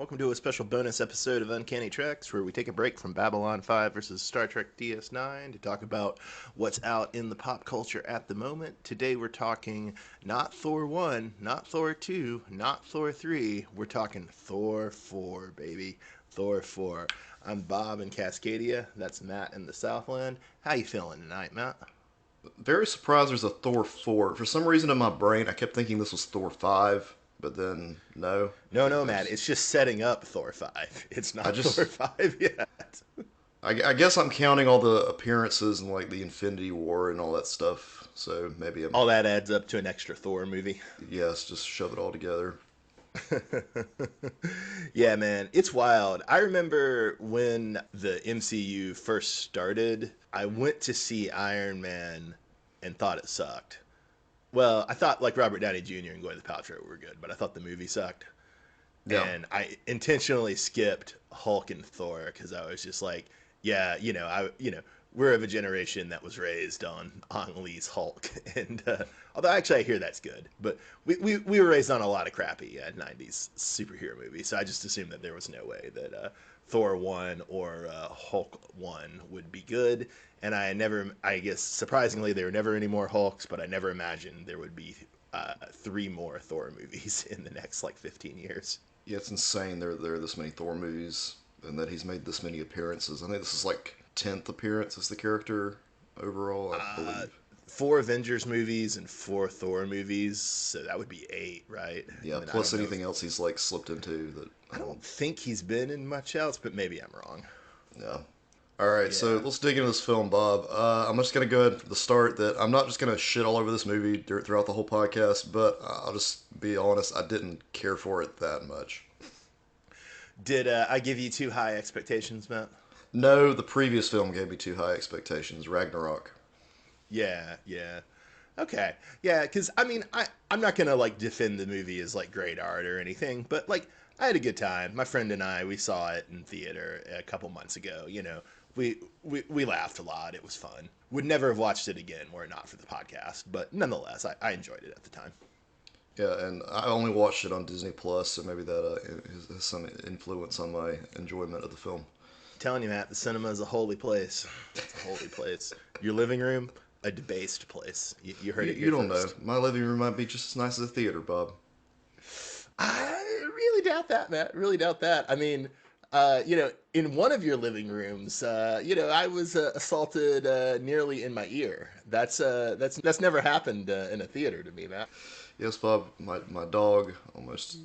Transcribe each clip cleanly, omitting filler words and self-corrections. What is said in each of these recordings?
Welcome to a special bonus episode of Uncanny Treks where we take a break from Babylon 5 versus Star Trek DS9 to talk about what's out in the pop culture at the moment. Today we're talking not Thor 1, not Thor 2, not Thor 3. We're talking Thor 4, baby. Thor 4. I'm Bob in Cascadia. That's Matt in the Southland. How you feeling tonight, Matt? Very surprised there's a Thor 4. For some reason in my brain, I kept thinking this was Thor 5, but then no. No, no, I Matt. just, It's just setting up Thor 5. It's I not Thor just, 5 yet. I guess I'm counting all the appearances and like the Infinity War and all that stuff. So maybe All that adds up to an extra Thor movie. yes, just shove it all together. Yeah, man, it's wild. I remember when the MCU first started, I went to see Iron Man and thought it sucked. Well, I thought like Robert Downey Jr. and Gwyneth Paltrow were good, but I thought the movie sucked. Yeah, And I intentionally skipped Hulk and Thor because I was just like, yeah, we're of a generation that was raised on Lee's Hulk, and although actually I hear that's good, but we were raised on a lot of crappy '90s superhero movies, so I just assumed that there was no way that Thor 1 or Hulk 1 would be good, and I guess surprisingly there were never any more Hulks, but I never imagined there would be three more Thor movies in the next like 15 years. yeah, it's insane. There are this many Thor movies, and that he's made this many appearances. I think this is like 10th appearance as the character overall, I Uh, believe. Four Avengers movies and four Thor movies, so that would be eight, right? Yeah, And then I plus don't know. anything else he's like slipped into that I I don't. don't think he's been in much else, but maybe I'm wrong. Yeah. All right, so Yeah. let's dig into this film, Bob. I'm just gonna go ahead from the start that I'm not just gonna shit all over this movie throughout the whole podcast, but I'll just be honest, I didn't care for it that much. Did I give you too high expectations, Matt? No, the previous film gave me too high expectations. Ragnarok. Yeah, yeah. Okay. Yeah, because I mean, I'm not gonna like defend the movie as like great art or anything, but like I had a good time. My friend and we saw it in theater a couple months ago. We laughed a lot. It was fun. Would never have watched it again were it not for the podcast, but nonetheless, I enjoyed it at the time. Yeah, and I only watched it on Disney Plus, so maybe that has some influence on my enjoyment of the film. Telling you, Matt, the cinema is a holy place. It's a holy place. Your living room, a debased place. You heard it You here don't know. first. My living room might be just as nice as a theater, Bob. I really doubt that, Matt. Really doubt that. I mean, in one of your living rooms, I was assaulted nearly in my ear. That's never happened in a theater to me, Matt. Yes, Bob. My dog almost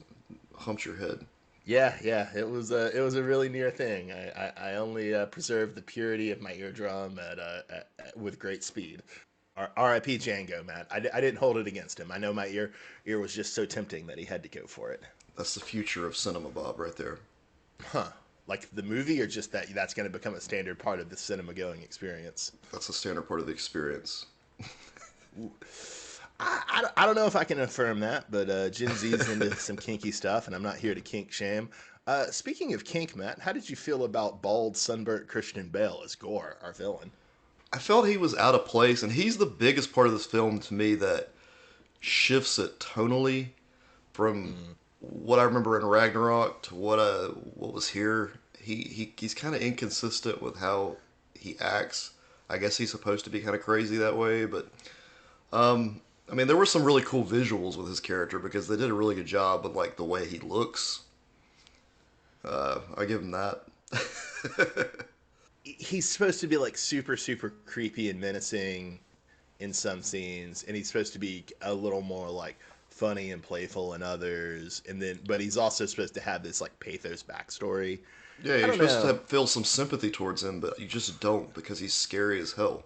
humped your head. Yeah, yeah, it was a really near thing. I only preserved the purity of my eardrum with great speed. R.I.P. Django, Matt. I didn't hold it against him. I know my ear was just so tempting that he had to go for it. That's the future of cinema, Bob, right there. Huh. Like the movie, or just that's going to become a standard part of the cinema going experience? That's a standard part of the experience. I don't know if I can affirm that, but Gen Z's into some kinky stuff, and I'm not here to kink shame. Speaking of kink, Matt, how did you feel about bald, sunburnt Christian Bale as Gore, our villain? I felt he was out of place, and he's the biggest part of this film to me that shifts it tonally from Mm. what I remember in Ragnarok to what was here. He's kind of inconsistent with how he acts. I guess he's supposed to be kind of crazy that way, but I mean, there were some really cool visuals with his character because they did a really good job with like the way he looks. I give him that. He's supposed to be like super, super creepy and menacing in some scenes, and he's supposed to be a little more like funny and playful in others. And then, but he's also supposed to have this like pathos backstory. Yeah, I you're don't supposed to know. feel some sympathy towards him, but you just don't because he's scary as hell.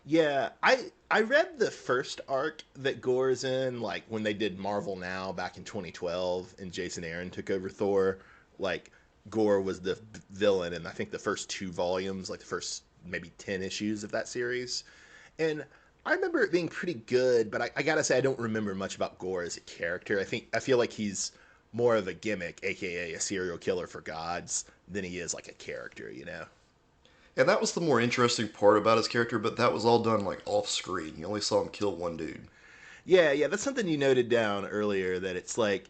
Yeah, I read the first arc that Gore's in, like when they did Marvel Now back in 2012, and Jason Aaron took over Thor. Like Gore was the villain in I think the first two volumes, like the first maybe 10 issues of that series. And I remember it being pretty good, but I gotta say I don't remember much about Gore as a character. I feel like he's more of a gimmick, aka a serial killer for gods, than he is like a character, you know? And that was the more interesting part about his character, but that was all done like off screen. You only saw him kill one dude. Yeah, yeah, that's something you noted down earlier that it's like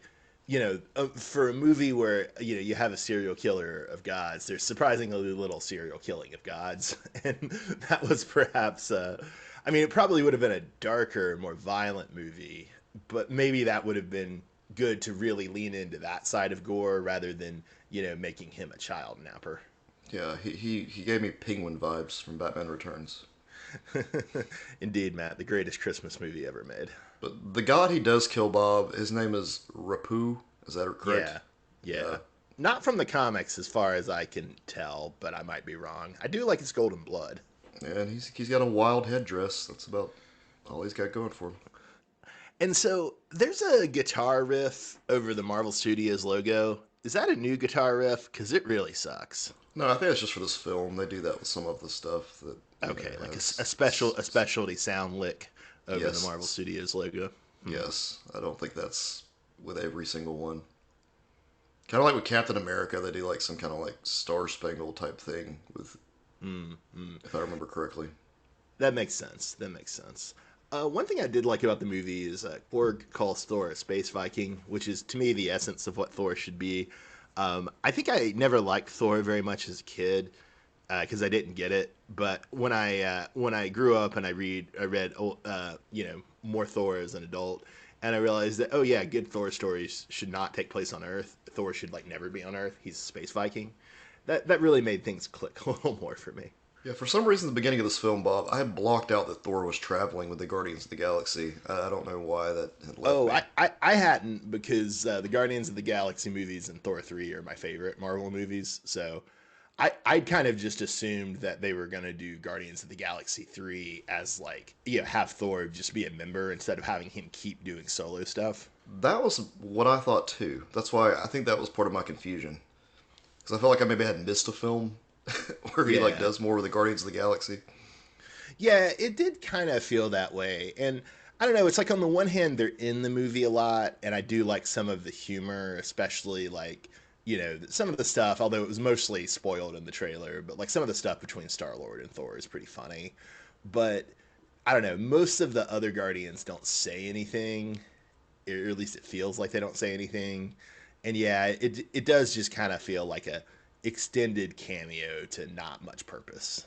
for a movie where you have a serial killer of gods, there's surprisingly little serial killing of gods, and that was perhaps. I mean, it probably would have been a darker, more violent movie, but maybe that would have been good to really lean into that side of gore rather than making him a child napper. Yeah, he gave me Penguin vibes from Batman Returns. Indeed, Matt, the greatest Christmas movie ever made. But the god he does kill, Bob, his name is Rapu. Is that correct? Yeah, Yeah. yeah. Not from the comics, as far as I can tell, but I might be wrong. I do like his golden blood. And he's got a wild headdress. That's about all he's got going for him. And so there's a guitar riff over the Marvel Studios logo. Is that a new guitar riff? Because it really sucks. No, I think it's just for this film. They do that with some of the stuff that Okay, like a has. specialty sound lick over the Yes, Marvel Studios logo. yes. I don't think that's with every single one. Kind of like with Captain America, they do like some kind of like Star Spangled type thing with, if I remember correctly. That makes sense. That makes sense. One thing I did like about the movie is Korg calls Thor a space Viking, which is to me the essence of what Thor should be. I think I never liked Thor very much as a kid because I didn't get it. But when I grew up and I read more Thor as an adult, and I realized that, oh yeah, good Thor stories should not take place on Earth. Thor should like never be on Earth. He's a space Viking. That really made things click a little more for me. Yeah, for some reason, at the beginning of this film, Bob, I had blocked out that Thor was traveling with the Guardians of the Galaxy. I don't know why that had left Oh, me. I hadn't, because the Guardians of the Galaxy movies and Thor 3 are my favorite Marvel movies. So I kind of just assumed that they were going to do Guardians of the Galaxy 3 as like, have Thor just be a member instead of having him keep doing solo stuff. That was what I thought too. That's why I think that was part of my confusion. Because I felt like I maybe had missed a film where he like Yeah. does more with the Guardians of the Galaxy. Yeah, it did kind of feel that way. And I don't know, it's like on the one hand, they're in the movie a lot, and I do like some of the humor, especially like, some of the stuff, although it was mostly spoiled in the trailer, but like some of the stuff between Star Lord and Thor is pretty funny. But I don't know, most of the other Guardians don't say anything, or at least it feels like they don't say anything. And yeah, it does just kind of feel like a extended cameo to not much purpose.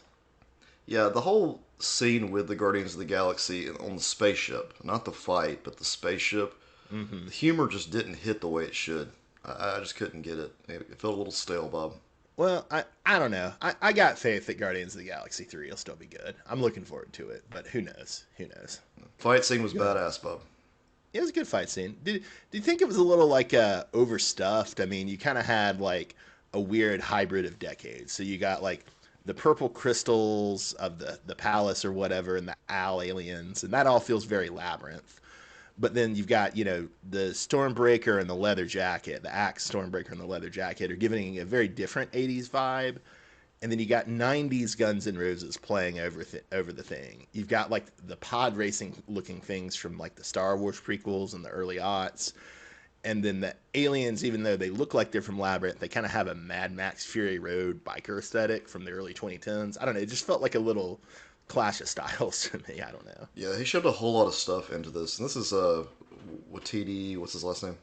Yeah, the whole scene with the Guardians of the Galaxy on the spaceship, not the fight, but the spaceship, Hmm. the humor just didn't hit the way it should. I just couldn't get it. It felt a little stale, Bob. Well, I don't know. I got faith that Guardians of the Galaxy 3 will still be good. I'm looking forward to it, but who knows? Who knows? Fight scene was Go ahead. badass, Bob. It was a good fight scene. Do you think it was a little like overstuffed? I mean, you kind of had like a weird hybrid of decades. So you got like the purple crystals of the palace or whatever, and the Al aliens, and that all feels very labyrinth. But then you've got, the Stormbreaker and the leather jacket, the Axe Stormbreaker and the leather jacket are giving a very different 80s vibe. And then you got 90s Guns N' Roses playing over the thing. You've got like the pod racing looking things from like the Star Wars prequels and the early aughts. And then the aliens, even though they look like they're from Labyrinth, they kind of have a Mad Max Fury Road biker aesthetic from the early 2010s. I don't know. It just felt like a little clash of styles to me. I don't know. Yeah, he shoved a whole lot of stuff into this. And this is Watiti. What's his last name?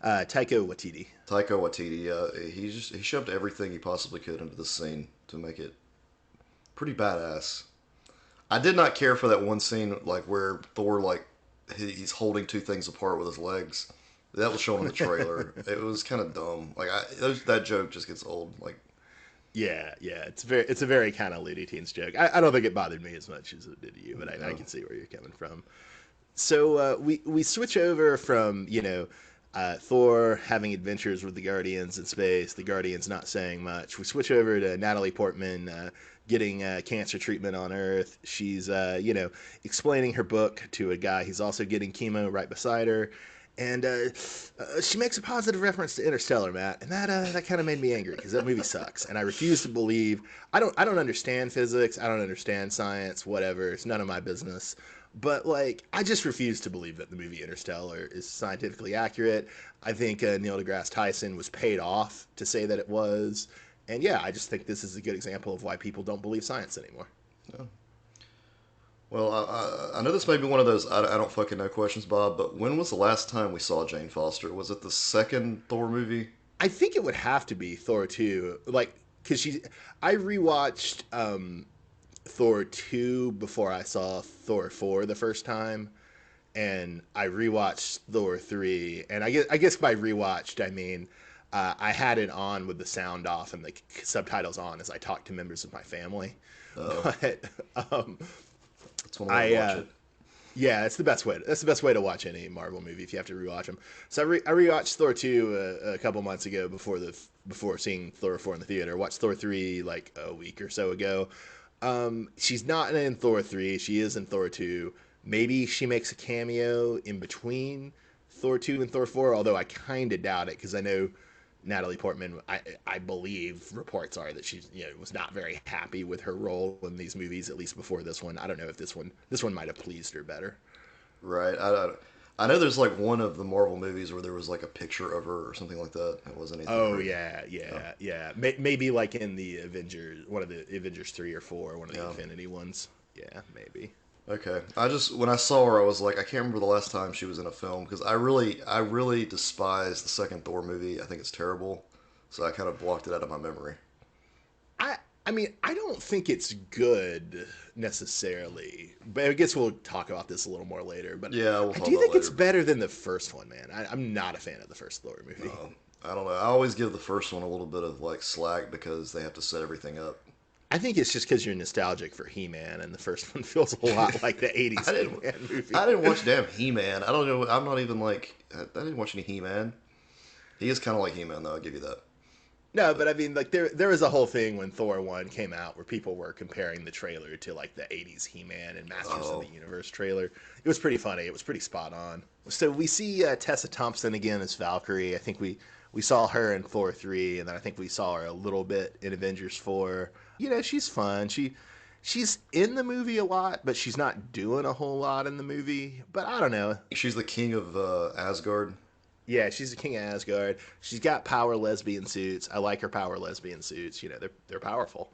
Taika Waititi. Taika Waititi. He shoved everything he possibly could into this scene to make it pretty badass. I did not care for that one scene like where Thor like he's holding two things apart with his legs. That was shown in the trailer. It was kind of dumb. Like that joke just gets old. Like Yeah, yeah, it's a very kind of Looney Tunes joke. I don't think it bothered me as much as it did to you, but I yeah. can see where you're coming from. So we switch over from Thor having adventures with the Guardians in space, the Guardians not saying much. We switch over to Natalie Portman getting cancer treatment on Earth. She's explaining her book to a guy who's also getting chemo right beside her. And she makes a positive reference to Interstellar, Matt, and that kind of made me angry because that movie sucks, and I refuse to believe. I don't understand physics, I don't understand science, whatever. It's none of my business. But like, I just refuse to believe that the movie Interstellar is scientifically accurate. I think Neil deGrasse Tyson was paid off to say that it was, and yeah, I just think this is a good example of why people don't believe science anymore. Yeah. Well, I know this may be one of those I don't fucking know questions, Bob, but when was the last time we saw Jane Foster? Was it the second Thor movie? I think it would have to be Thor 2. Like, because I rewatched Thor 2 before I saw Thor 4 the first time. And I rewatched Thor 3. And I guess by rewatched, I mean, I had it on with the sound off and the subtitles on as I talked to members of my family. Oh, But um, that's one way to I watch it. yeah, it's the best way. That's the best way to watch any Marvel movie if you have to rewatch them. So I rewatched Thor 2 a couple months ago before seeing Thor 4 in the theater. Watched Thor 3 like a week or so ago. She's not in Thor 3. She is in Thor 2. Maybe she makes a cameo in between Thor 2 and Thor 4, although I kind of doubt it because I know Natalie Portman. I believe reports are that she was not very happy with her role in these movies, at least before this one. I don't know if this one might have pleased her better. Right. I know there's like one of the Marvel movies where there was like a picture of her or something like that. It wasn't anything Oh crazy. yeah, Yeah. yeah, yeah. Maybe like in the Avengers, one of the Avengers 3 or 4, one of the Yeah. Infinity ones. Yeah, maybe. Okay. I just when I saw her, I was like, I can't remember the last time she was in a film because I really despise the second Thor movie. I think it's terrible, so I kind of blocked it out of my memory. I I mean, I don't think it's good necessarily, but I guess we'll talk about this a little more later. But Yeah, we'll I talk do about it think it's later. But better than the first one, man. I'm not a fan of the first Thor movie. I don't know. I always give the first one a little bit of like slack because they have to set everything up. I think it's just because you're nostalgic for He-Man, and the first one feels a lot like the '80s I didn't. He-Man movie. I didn't watch damn He Man. I don't know. I'm not even like. I didn't watch any He Man. He is kind of like He Man, though. I'll give you that. No, But but I mean, like there was a whole thing when Thor 1 came out where people were comparing the trailer to like the '80s He-Man and Masters of oh, the Universe trailer. It was pretty funny. It was pretty spot on. So we see Tessa Thompson again as Valkyrie. I think we saw her in Thor 3, and then I think we saw her a little bit in Avengers 4. She's fun. She's in the movie a lot, but she's not doing a whole lot in the movie. But I don't know. she's the king of Asgard. Yeah, she's the king of Asgard. She's got power lesbian suits. I like her power lesbian suits. They're powerful.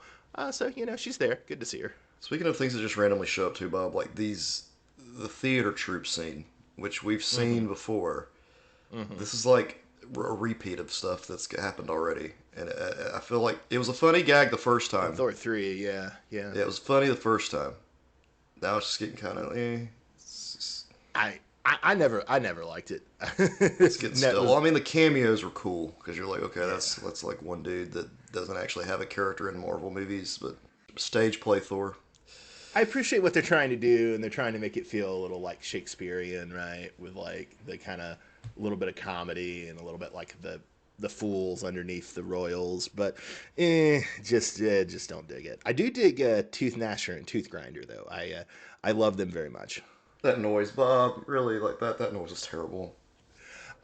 So she's there. Good to see her. Speaking of things that just randomly show up too, Bob, like the theater troupe scene, which we've Mm-hmm. seen before. Mm-hmm. This is like a repeat of stuff that's happened already, and I feel like it was a funny gag the first In time. Thor 3, yeah, yeah. Yeah, it was funny the first time. Now it's just getting kind of I never liked it. it's getting Net still. was Well, I mean, the cameos were cool because you're like, okay, Yeah. that's like one dude that doesn't actually have a character in Marvel movies, but stage play Thor. I appreciate what they're trying to do, and they're trying to make it feel a little like Shakespearean, right? With like the kind of a little bit of comedy and a little bit like the fools underneath the royals, but just don't dig it. I do dig Tooth Gnasher and Tooth Grinder though. I love them very much. That noise, Bob, really like that noise is terrible.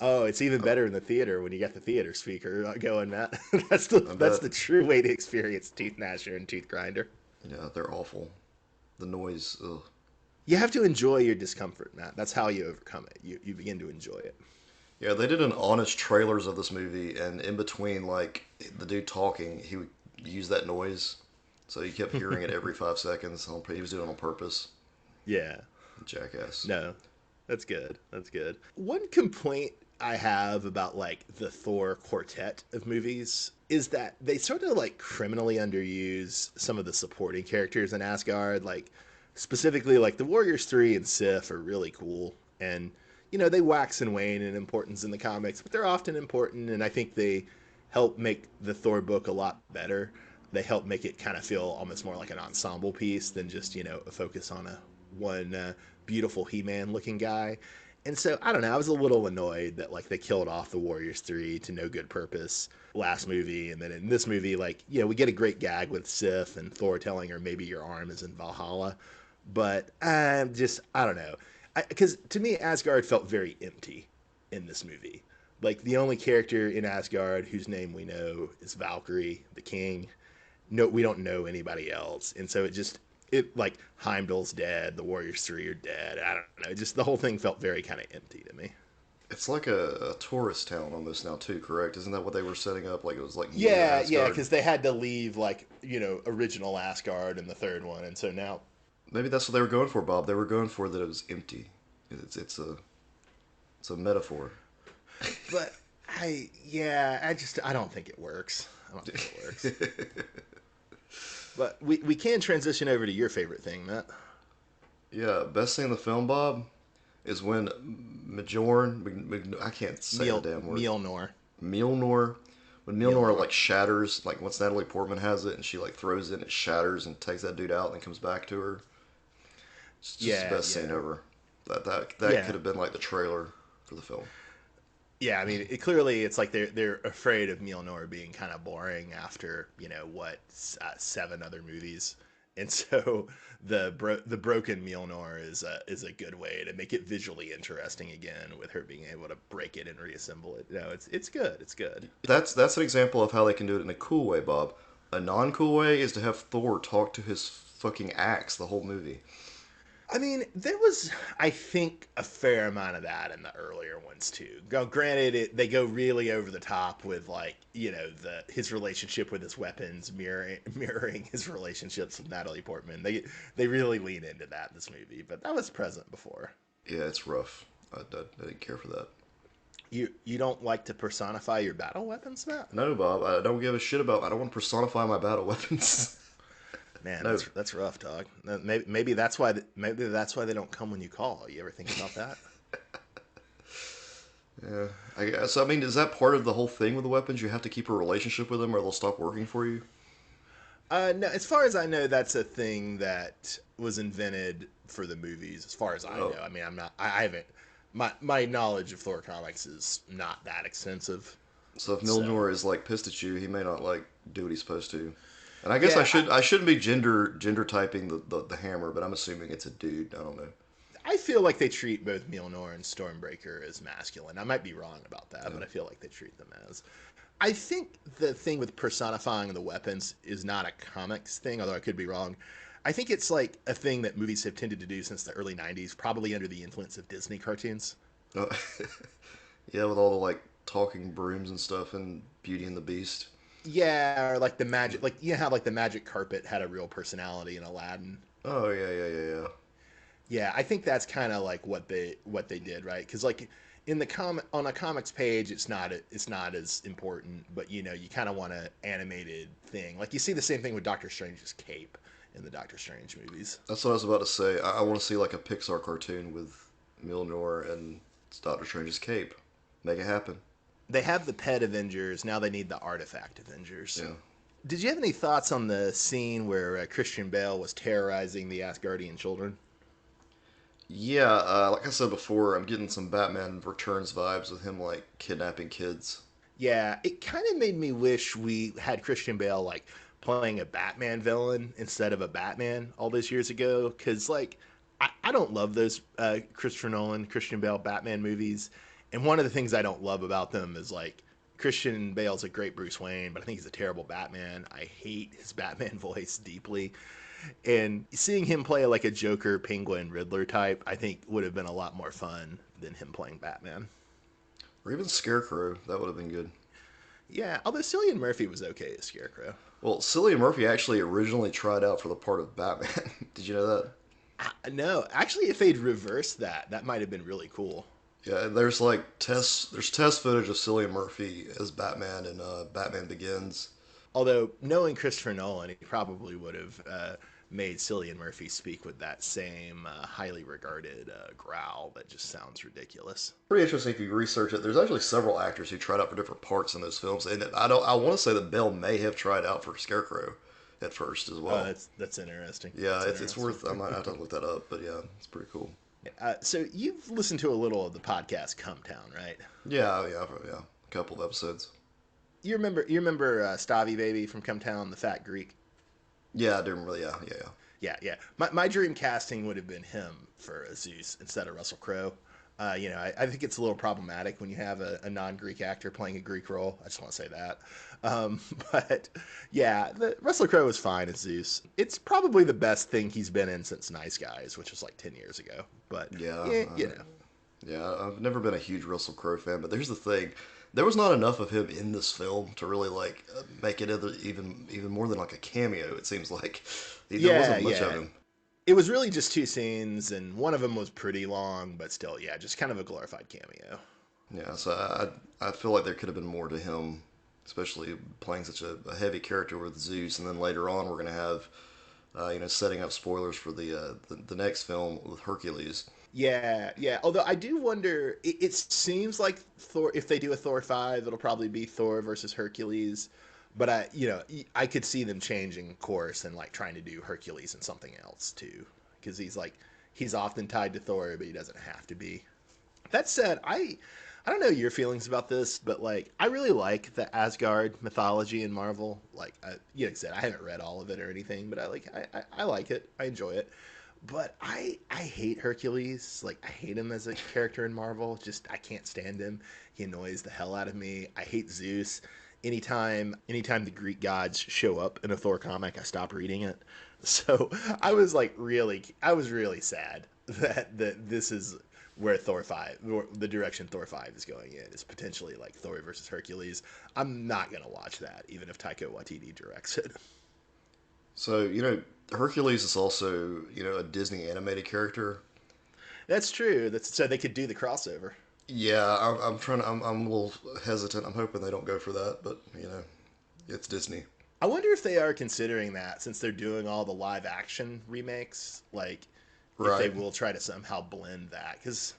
Oh, it's even better in the theater when you got the theater speaker going, Matt. I That's bet. the true way to experience Tooth Gnasher and Tooth Grinder. Yeah, they're awful. The noise, ugh. You have to enjoy your discomfort, Matt. That's how you overcome it. You begin to enjoy it. Yeah, they did an honest trailers of this movie, and in between, like the dude talking, he would use that noise, so you kept hearing it every 5 seconds. He was doing it on purpose. Yeah. Jackass. No. That's good. That's good. One complaint I have about like the Thor quartet of movies is that they sort of like criminally underuse some of the supporting characters in Asgard. Like specifically, like the Warriors 3 and Sif are really cool, and they wax and wane in importance in the comics, but they're often important, and I think they help make the Thor book a lot better. They help make it kind of feel almost more like an ensemble piece than just a focus on a one beautiful He-Man looking guy. And so I don't know. I was a little annoyed that like they killed off the Warriors 3 to no good purpose last movie, and then in this movie, like we get a great gag with Sif and Thor telling her maybe your arm is in Valhalla, but I don't know, because to me Asgard felt very empty in this movie. Like the only character in Asgard whose name we know is Valkyrie, the king. No, we don't know anybody else, and so it like Heimdall's dead, the Warriors 3 are dead. I don't know, just the whole thing felt very kind of empty to me. It's like a tourist town almost now too, correct? Isn't that what they were setting up? Like it was like new Yeah, Asgard. because they had to leave like original Asgard in the third one, and so now Maybe that's what they were going for, Bob. They were going for that it was empty. It's a metaphor. But yeah, I don't think it works. I don't think it works. But we can transition over to your favorite thing, Matt. Yeah, best thing in the film, Bob, is when I can't say the damn word. Mjolnir. Mjolnir. When Mjolnir Mjolnir. like shatters, like once Natalie Portman has it and she like throws it and it shatters and takes that dude out and then comes back to her. It's just the Yeah, best scene yeah, ever. That yeah. could have been like the trailer for the film. Yeah, I mean, clearly it's like they're afraid of Mjolnir being kind of boring after what seven other movies, and so the broken Mjolnir is a good way to make it visually interesting again with her being able to break it and reassemble it. No, it's good. It's good. That's an example of how they can do it in a cool way, Bob. A non-cool way is to have Thor talk to his fucking axe the whole movie. I mean, there was, I think, a fair amount of that in the earlier ones too. Granted, they go really over the top with like his relationship with his weapons mirroring his relationships with Natalie Portman. They really lean into that in this movie, but that was present before. Yeah, it's rough. I didn't care for that. You don't like to personify your battle weapons, Matt? No, Bob, I don't give a shit about. I don't want to personify my battle weapons. Man, No. that's rough, dog. Maybe that's why they don't come when you call. You ever think about that? Yeah, I guess. I mean, is that part of the whole thing with the weapons? You have to keep a relationship with them, or they'll stop working for you. No, as far as I know, that's a thing that was invented for the movies. As far as I Oh, know, I mean, I haven't. My knowledge of Thor comics is not that extensive. so if So Mjolnir is like pissed at you, he may not like do what he's supposed to. And I guess yeah, I shouldn't be gender typing the hammer, but I'm assuming it's a dude. I don't know. I feel like they treat both Mjolnir and Stormbreaker as masculine. I might be wrong about that, Yeah. but I feel like they treat them as. I think the thing with personifying the weapons is not a comics thing, although I could be wrong. I think it's like a thing that movies have tended to do since the early 90s, probably under the influence of Disney cartoons. Oh, yeah, with all the like talking brooms and stuff and Beauty and the Beast. Yeah, or like the magic, like how like the magic carpet had a real personality in Aladdin. Oh yeah, yeah, yeah, yeah. Yeah, I think that's kind of like what they did, right? Because like in the on a comics page, it's not as important, but you kind of want an animated thing. Like you see the same thing with Doctor Strange's cape in the Doctor Strange movies. That's what I was about to say. I want to see like a Pixar cartoon with Mjolnir and Doctor Strange's cape. Make it happen. They have the pet Avengers, now they need the artifact Avengers. Yeah. Did you have any thoughts on the scene where Christian Bale was terrorizing the Asgardian children? Yeah, like I said before, I'm getting some Batman Returns vibes with him like kidnapping kids. Yeah, it kind of made me wish we had Christian Bale like playing a Batman villain instead of a Batman all those years ago. Because like, I don't love those Christopher Nolan, Christian Bale Batman movies, and one of the things I don't love about them is like Christian Bale's a great Bruce Wayne, but I think he's a terrible Batman. I hate his Batman voice deeply, and seeing him play like a Joker, Penguin, Riddler type, I think would have been a lot more fun than him playing Batman. Or even Scarecrow. That would have been good. Yeah, although Cillian Murphy was okay as Scarecrow. Well, Cillian Murphy actually originally tried out for the part of Batman. Did you know that? No, actually, if they'd reversed that, that might have been really cool. Yeah, there's test footage of Cillian Murphy as Batman in Batman Begins. Although, knowing Christopher Nolan, he probably would have made Cillian Murphy speak with that same highly regarded growl that just sounds ridiculous. Pretty interesting if you research it. There's actually several actors who tried out for different parts in those films, and I want to say that Bell may have tried out for Scarecrow at first as Oh, well. that's interesting. Yeah, That's it's interesting. worth. I might have to look that up, but yeah, it's pretty cool. So you've listened to a little of the podcast Come Town, right? Yeah, yeah, yeah. A couple of episodes. You remember Stavi Baby from Come Town, the fat Greek? Yeah, I do remember. Yeah, yeah, yeah. Yeah, yeah. My dream casting would have been him for Zeus instead of Russell Crowe. I think it's a little problematic when you have a non-Greek actor playing a Greek role. I just want to say that. Um, but yeah, Russell Crowe is fine as Zeus. It's probably the best thing he's been in since Nice Guys, which was like 10 years ago. But Yeah, yeah, you know. yeah. I've never been a huge Russell Crowe fan, but here's the thing: there was not enough of him in this film to really like make it even more than like a cameo. It seems like there Yeah, wasn't much of yeah. him. It was really just two scenes, and one of them was pretty long, but still, yeah, just kind of a glorified cameo. Yeah, so I feel like there could have been more to him, especially playing such a heavy character with Zeus, and then later on we're gonna have setting up spoilers for the next film with Hercules. Yeah, yeah. Although I do wonder, it seems like Thor. If they do a Thor 5, it'll probably be Thor versus Hercules. But I could see them changing course and like trying to do Hercules and something else too, because he's often tied to Thor, but he doesn't have to be. That said, I don't know your feelings about this, but like I really like the Asgard mythology in Marvel. Like like I said, I haven't read all of it or anything, but I like it. I enjoy it. But I hate Hercules. Like I hate him as a character in Marvel. Just I can't stand him. He annoys the hell out of me. I hate Zeus. Anytime the Greek gods show up in a Thor comic, I stop reading it. So I was really sad that this is where the direction Thor 5 is going in, is potentially like Thor versus Hercules. I'm not gonna watch that, even if Taika Waititi directs it. So Hercules is also a Disney animated character. That's true. That's so they could do the crossover. Yeah, I'm trying to. I'm a little hesitant. I'm hoping they don't go for that, but it's Disney. I wonder if they are considering that since they're doing all the live action remakes, like if they Right. will try to somehow blend that. Because,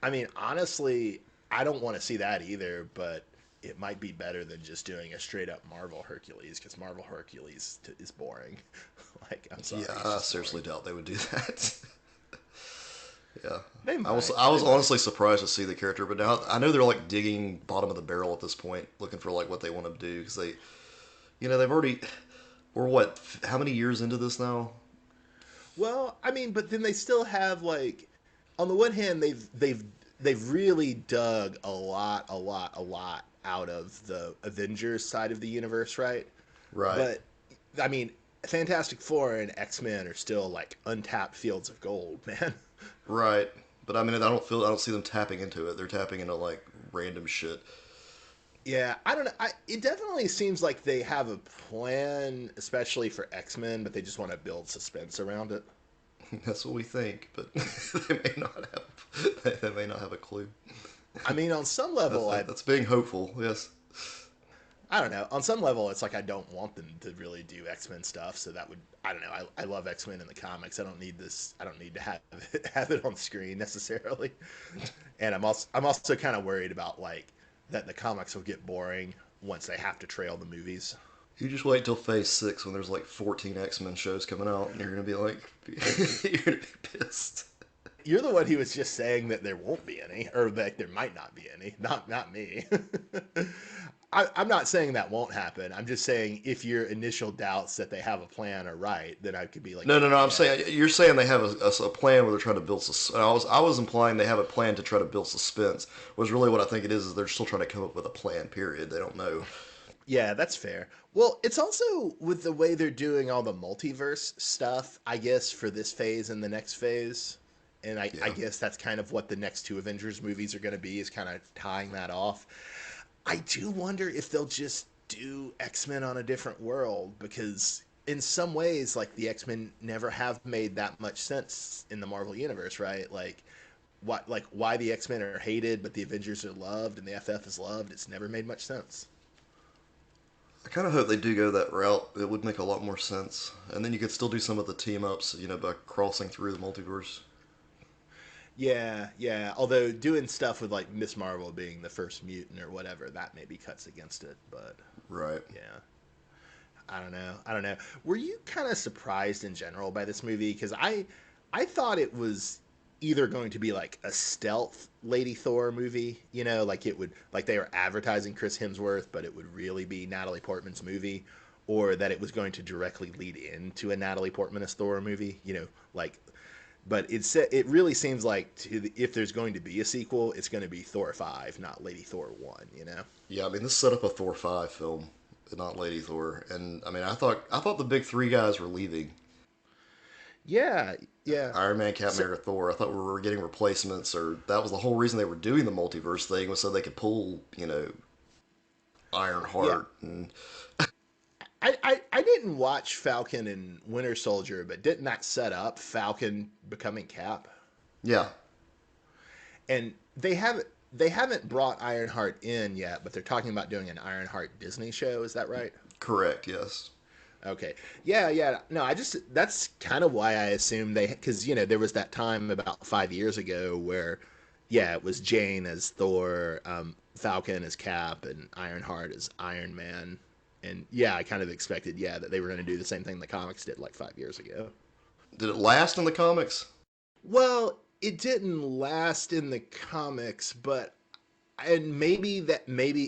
I mean, honestly, I don't want to see that either, but it might be better than just doing a straight up Marvel Hercules because Marvel Hercules is boring. Like, I'm sorry, Yeah, it's I just boring. seriously doubt they would do that. Yeah, They I was might. I They was might. honestly surprised to see the character, but now I know they're like digging bottom of the barrel at this point, looking for like what they want to do because they've already we're what how many years into this now? Well, I mean, but then they still have like, on the one hand, they've really dug a lot out of the Avengers side of the universe, right? Right, But I mean, Fantastic Four and X Men are still like untapped fields of gold, man. right. But I mean, I don't see them tapping into it. They're tapping into like random shit. Yeah, I don't know. It definitely seems like they have a plan, especially for X Men, but they just want to build suspense around it. That's what we think, but they may not have a clue. I mean, on some level, That's being hopeful. Yes. I don't know. On some level, it's like I don't want them to really do X Men stuff. So that would I don't know. I love X Men in the comics. I don't need this. I don't need to have it on screen necessarily. And I'm also kind of worried about like that the comics will get boring once they have to trail the movies. You just wait till Phase 6 when there's like 14 X-Men shows coming out, and you're gonna be like, you're gonna be pissed. You're the one who was just saying that there won't be any, or that there might not be any. Not me. I'm not saying that won't happen. I'm just saying if your initial doubts that they have a plan are right, then I could be like, No, no, no. I'm yeah, saying you're saying they have a plan where they're trying to build. I was implying they have a plan to try to build suspense. Was really what I think it is they're still trying to come up with a plan. Period. They don't know. yeah, that's fair. Well, it's also with the way they're doing all the multiverse stuff, I guess, for this phase and the next phase. And I Yeah. guess that's kind of what the next two Avengers movies are going to be, is kind of tying that off. I do wonder if they'll just do X-Men on a different world, because in some ways, like the X-Men never have made that much sense in the Marvel universe, right? Why the X-Men are hated but the Avengers are loved and the FF is loved, it's never made much sense. I kind of hope they do go that route. It would make a lot more sense, and then you could still do some of the team ups, by crossing through the multiverse. Yeah, yeah. Although doing stuff with like Miss Marvel being the first mutant or whatever, that maybe cuts against it. But Right. yeah, I don't know. I don't know. Were you kind of surprised in general by this movie? Because I thought it was either going to be like a stealth Lady Thor movie, like it would like they were advertising Chris Hemsworth, but it would really be Natalie Portman's movie, or that it was going to directly lead into a Natalie Portman as Thor movie, like. But it really seems like if there's going to be a sequel, it's going to be Thor 5, not Lady Thor 1. Yeah. I mean, this set up a Thor 5 film, not Lady Thor, and I mean, I thought the big three guys were leaving. Yeah, yeah. Iron Man, Captain So, America, Thor. I thought we were getting replacements, or that was the whole reason they were doing the multiverse thing was so they could pull, yeah. Ironheart and I didn't watch Falcon and Winter Soldier, but didn't that set up Falcon becoming Cap? Yeah, And they haven't brought Ironheart in yet, but they're talking about doing an Ironheart Disney show. Is that right? correct. Yes. Okay. Yeah, yeah. No, that's kind of why I assumed because there was that time about 5 years ago where, yeah, it was Jane as Thor, Falcon as Cap, and Ironheart as Iron Man. And yeah, I kind of expected, yeah, that they were going to do the same thing the comics did like 5 years ago. Did it last in the comics? Well, it didn't last in the comics, but and maybe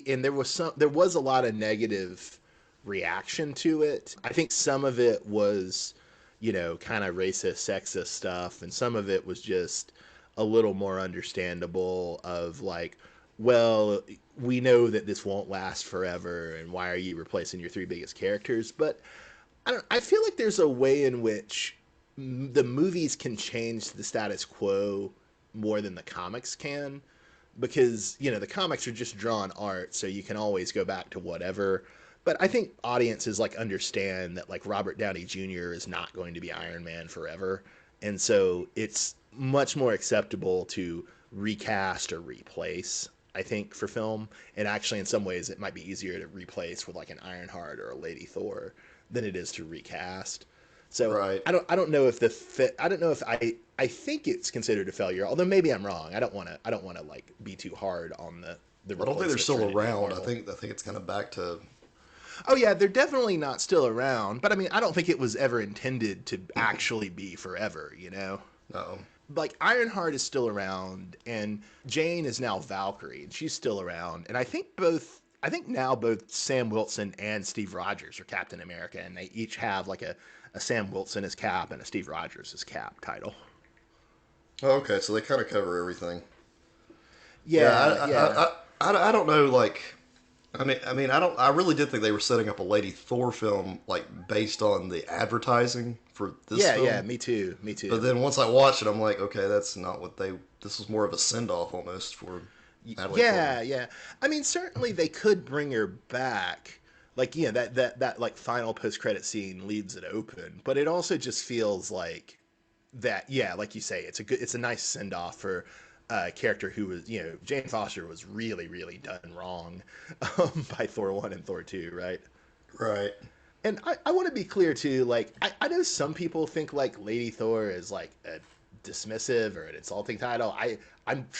and there was a lot of negative reaction to it. I think some of it was kind of racist, sexist stuff, and some of it was just a little more understandable of like, well, we know that this won't last forever, and why are you replacing your three biggest characters? But I feel like there's a way in which the movies can change the status quo more than the comics can, because the comics are just drawn art, so you can always go back to whatever. But I think audiences like understand that like Robert Downey Jr. is not going to be Iron Man forever, and so it's much more acceptable to recast or replace. I think for film, and actually in some ways it might be easier to replace with like an Ironheart or a Lady Thor than it is to recast. So Right. I don't know if the fit I don't know if I think it's considered a failure, although maybe I'm wrong. I don't want to like be too hard on the I don't think they're replacement still trinity at around. I Marvel. think I think it's kind of back to. Oh yeah, they're definitely not still around, but I mean I don't think it was ever intended to actually be forever. No. Like Ironheart is still around, and Jane is now Valkyrie, and she's still around. And I think now both Sam Wilson and Steve Rogers are Captain America, and they each have like a Sam Wilson as Cap and a Steve Rogers as Cap title. Oh, okay, so they kind of cover everything. Yeah, Yeah, yeah. I don't know. Like, I mean, I don't. I really did think they were setting up a Lady Thor film, like based on the advertising for this Yeah, yeah, film. me too. Me But too. then once I watched it, I'm like, okay, that's not what they. This was more of a send off almost for Natalie Portman. Yeah, yeah. I mean, certainly they could bring her back. Like, that like final post credit scene leaves it open, but it also just feels like that. Yeah, like you say, it's a nice send off for a character who was, Jane Foster was really, really done wrong by Thor 1 and Thor 2, right? Right. And I want to be clear too. Like I know some people think like Lady Thor is like a dismissive or an insulting title.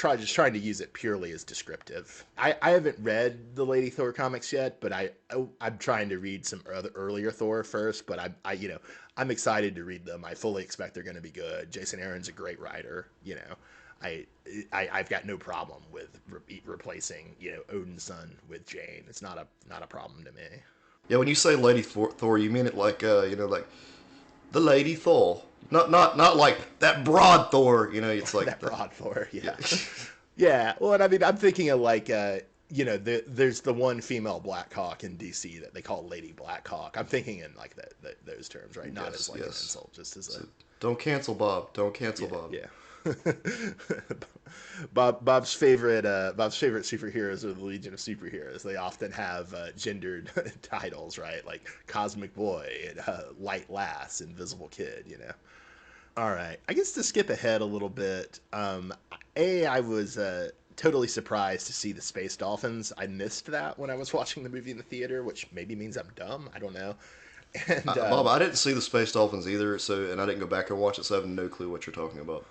Just trying to use it purely as descriptive. I haven't read the Lady Thor comics yet, but I'm trying to read some earlier Thor first. But I'm excited to read them. I fully expect they're going to be good. Jason Aaron's a great writer. I, I've got no problem with replacing Odin's son with Jane. It's not a problem to me. Yeah, when you say Lady Thor, you mean it like like the Lady Thor, not like that broad Thor. It's like That broad Thor, yeah. yeah. Yeah, well, and I mean, I'm thinking of like, there's the one female Black Hawk in DC that they call Lady Black Hawk. I'm thinking in like those terms, right? Not as Yes, like an yes. insult, just as a So don't cancel Bob. Don't cancel yeah, Bob. yeah. Bob's favorite superheroes are the Legion of Superheroes. They often have gendered titles, right? Like Cosmic Boy and Light Lass, Invisible Kid. All right. I guess to skip ahead a little bit, I was totally surprised to see the space dolphins. I missed that when I was watching the movie in the theater, which maybe means I'm dumb. I don't know. And Bob, I didn't see the Space Dolphins either, and I didn't go back and watch it, so I have no clue what you're talking about.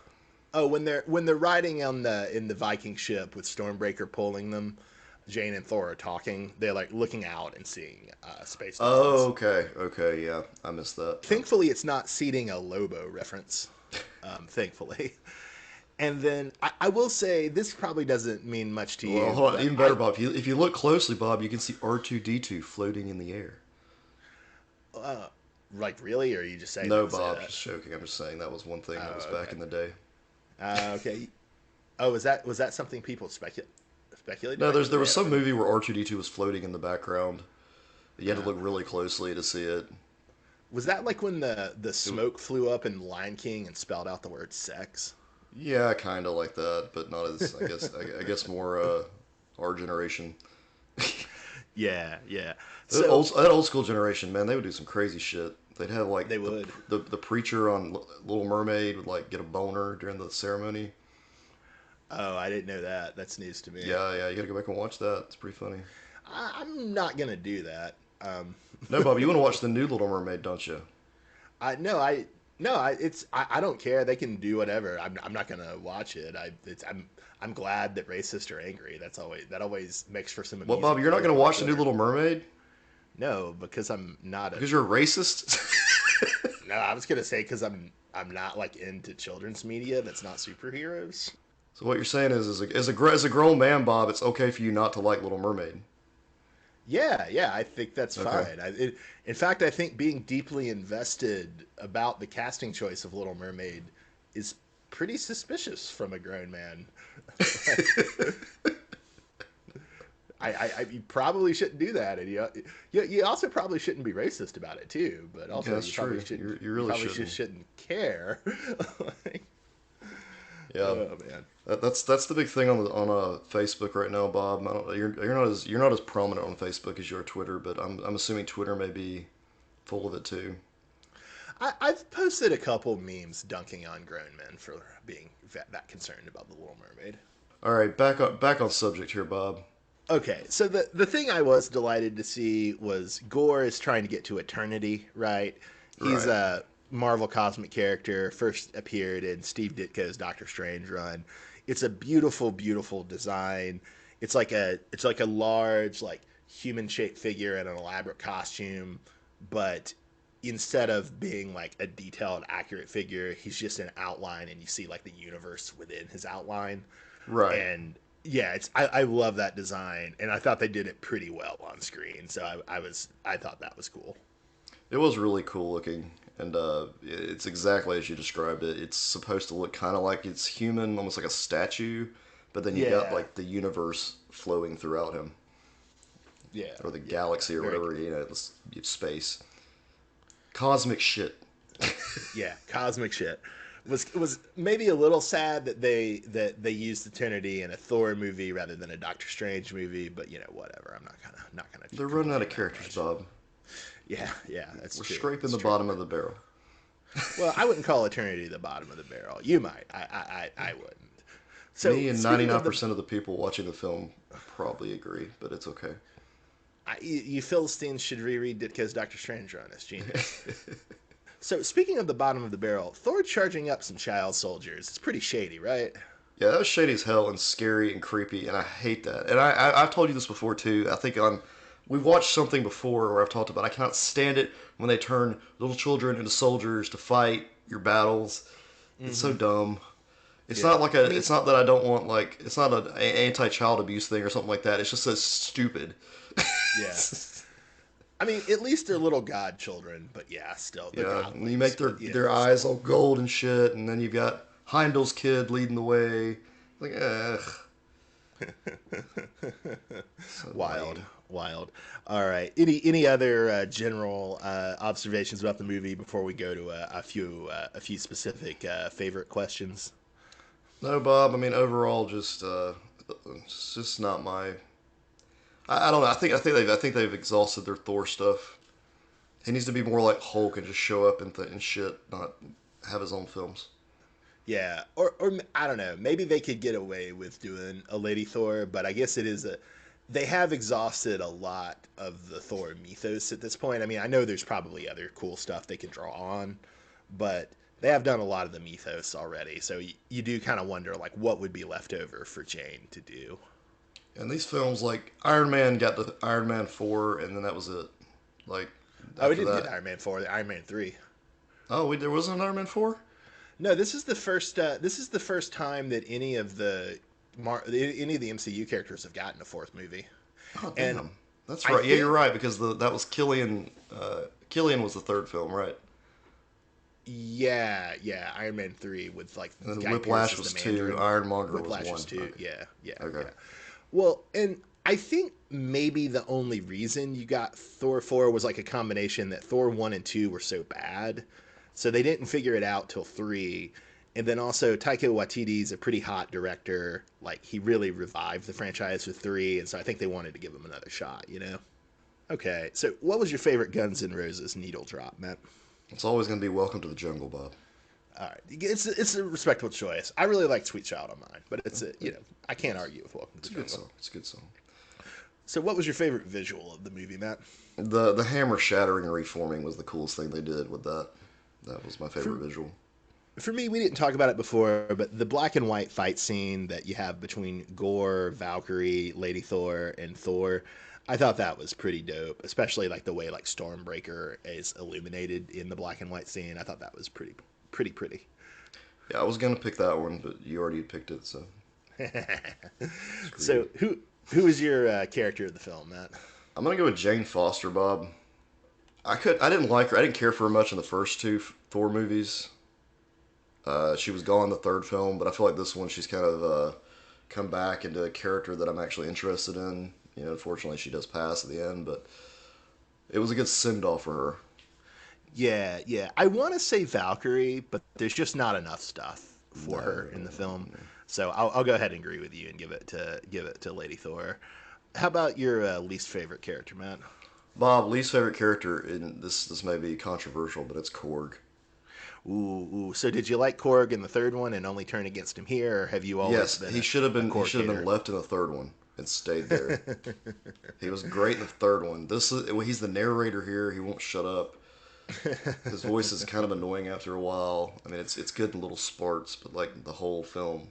oh, when they're riding on the Viking ship with Stormbreaker pulling them, Jane and Thor are talking. They're like looking out and seeing space Oh, dolphins. okay, okay, yeah, I missed that. Thankfully, it's not seeding a Lobo reference. Thankfully. And then I will say this probably doesn't mean much to Well, you, hold on, but even better, Bob. If you look closely, Bob, you can see R2D2 floating in the air. like really, or are you just saying that No, to say Bob, that? just joking. I'm just saying that was one thing that was Oh, back okay. in the day. Okay. Oh, was that something people speculated No, back in there the was day? some Okay. movie where R2D2 was floating in the background. You had to look Uh, really closely to see it. was that like when the It smoke flew up in Lion King and spelled out the word sex? Yeah, kind of like that, but not as I guess more our generation. Yeah, yeah. That So old school generation, man, they would do some crazy shit. They'd have they like would. the preacher on Little Mermaid would like get a boner during the ceremony. Oh, I didn't know that. That's news to me. Yeah, yeah, you gotta go back and watch that. It's pretty funny. I'm not gonna do that. No, Bob, you want to watch the new Little Mermaid, don't you? I no, I no, I don't care. They can do whatever. I'm not gonna watch it. I'm glad that racists are angry. That always makes for some What, amusing Bob? You're not growth gonna on watch the new Twitter. Little Mermaid No, because I'm not a. because you're a racist? No, I was gonna say because I'm not like into children's media that's not superheroes. So what you're saying is, as a grown man, Bob, it's okay for you not to like Little Mermaid. Yeah, yeah, I think that's Okay. fine. In fact, I think being deeply invested about the casting choice of Little Mermaid is pretty suspicious from a grown man. Like, you probably shouldn't do that, and you also probably shouldn't be racist about it too. But Yeah, also, that's true. You you really probably shouldn't. just shouldn't care. Like, Yeah. oh man. That's the big thing on Facebook right now, Bob. I don't, you're not as prominent on Facebook as you are Twitter, but I'm assuming Twitter may be full of it too. I've posted a couple memes dunking on grown men for being that concerned about the Little Mermaid. All right, back on subject here, Bob. Okay, so the thing I was delighted to see was Gore is trying to get to eternity, right? He's Right. a Marvel cosmic character, first appeared in Steve Ditko's Doctor Strange run. It's a beautiful, beautiful design. It's like a large, like human shaped figure in an elaborate costume, but instead of being like a detailed, accurate figure, he's just an outline, and you see like the universe within his outline. Right. And yeah, I love that design, and I thought they did it pretty well on screen. So I thought that was cool. It was really cool looking, and it's exactly as you described it. It's supposed to look kind of like it's human, almost like a statue, but then you got Yeah, like the universe flowing throughout him, yeah, or the yeah. galaxy, or Very whatever, cool. space, cosmic shit. Yeah, cosmic shit. Was maybe a little sad that they used eternity in a Thor movie rather than a Doctor Strange movie, but whatever. I'm not gonna They're running out complain of that characters, much. Bob. Yeah, yeah, that's We're true. scraping That's the true. bottom of the barrel. Well, I wouldn't call eternity the bottom of the barrel. You might. I wouldn't. So Me and speaking of the 99% of the people watching the film probably agree, but it's okay. you Philistines should reread Ditko's Doctor Strange run. It's genius. So speaking of the bottom of the barrel, Thor charging up some child soldiers. It's pretty shady, right? Yeah, that was shady as hell and scary and creepy, and I hate that. And I've told you this before too. I think we've watched something before where I've talked about I cannot stand it when they turn little children into soldiers to fight your battles. It's so Mm-hmm. dumb. It's Yeah. not like I a. mean, It's not that I don't want like. It's not an anti-child abuse thing or something like that. It's just so stupid. yeah. I mean, at least they're little god children, but yeah, still they're Yeah, and you godlings. make But their eyes still all gold and shit, and then you've got Heimdall's kid leading the way. Like, ugh, so wild, lame. wild. All right. Any other general observations about the movie before we go to a few specific favorite questions? No, Bob. I mean, overall, it's just not my. I don't know. I think they've exhausted their Thor stuff. He needs to be more like Hulk and just show up and shit, not have his own films. Yeah, or I don't know. Maybe they could get away with doing a Lady Thor, but I guess it is a. They have exhausted a lot of the Thor mythos at this point. I mean, I know there's probably other cool stuff they can draw on, but they have done a lot of the mythos already. So you do kind of wonder like what would be left over for Jane to do. And these films, like Iron Man, got to Iron Man 4, and then that was it. Like Oh, we after didn't get that, to Iron Man 4, the Iron Man 3. there wasn't an Iron Man 4. No, this is the first. This is the first time that any of the MCU characters have gotten a fourth movie. Oh And damn, that's I right. Yeah, you're think, right because that was Killian. Killian was the third film, right? yeah, yeah, Iron Man 3 with like And then Guy Pearce Whiplash as the was two. Mandarin. Ironmonger was Whiplash one. was 2. Okay. Yeah, yeah, Okay. yeah. Well, and I think maybe the only reason you got Thor 4 was like a combination that Thor 1 and 2 were so bad. So they didn't figure it out till 3. And then also Taika Waititi's a pretty hot director. Like he really revived the franchise with 3, and so I think they wanted to give him another shot. Okay, so what was your favorite Guns N' Roses needle drop, Matt? It's always going to be Welcome to the Jungle, Bob. All right, it's a respectable choice. I really like Sweet Child on Mine, but I can't argue with Welcome It's to a the good Jungle. song. It's a good song. So, what was your favorite visual of the movie, Matt? The hammer shattering and reforming was the coolest thing they did with that. That was my For favorite visual. for me, we didn't talk about it before, but the black and white fight scene that you have between Gore, Valkyrie, Lady Thor, and Thor, I thought that was pretty dope. Especially like the way like Stormbreaker is illuminated in the black and white scene. I thought that was pretty. Yeah, I was gonna pick that one, but you already picked it, so screw So you. who is your character of the film, Matt? I'm gonna go with Jane Foster, Bob. I didn't like her. I didn't care for her much in the first two Thor movies. She was gone in the third film, but I feel like this one she's kind of come back into a character that I'm actually interested in. Unfortunately, she does pass at the end, but it was a good send off for her. Yeah. I want to say Valkyrie, but there's just not enough stuff for her in the film. No. So I'll go ahead and agree with you and give it to Lady Thor. How about your least favorite character, Matt? Bob, least favorite character, and this may be controversial, but it's Korg. Ooh. So did you like Korg in the third one and only turn against him here, or have you always Yes, been he should have a been. He Korg should have been hater? left in the third one and stayed there. He was great in the third one. He's the narrator here. He won't shut up. His voice is kind of annoying after a while. I mean, it's good in little sparts, but like the whole film,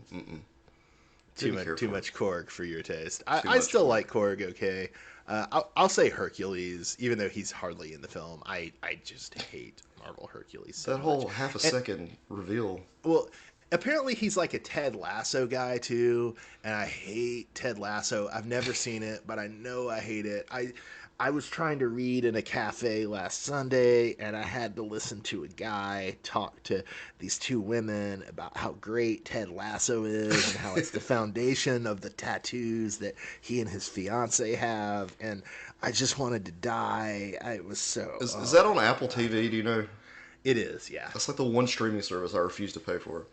Too didn't much care too for it. much Korg for your taste. Too I much still Korg. like Korg. Okay, I'll say Hercules, even though he's hardly in the film. I just hate Marvel Hercules so That much. whole half a And second reveal. well, apparently he's like a Ted Lasso guy too, and I hate Ted Lasso. I've never seen it, but I know I hate it. I was trying to read in a cafe last Sunday, and I had to listen to a guy talk to these two women about how great Ted Lasso is and how it's the foundation of the tattoos that he and his fiance have, and I just wanted to die. I was so Is that oh on my Apple god. TV? Do you know? It is, yeah. That's like the one streaming service I refuse to pay for.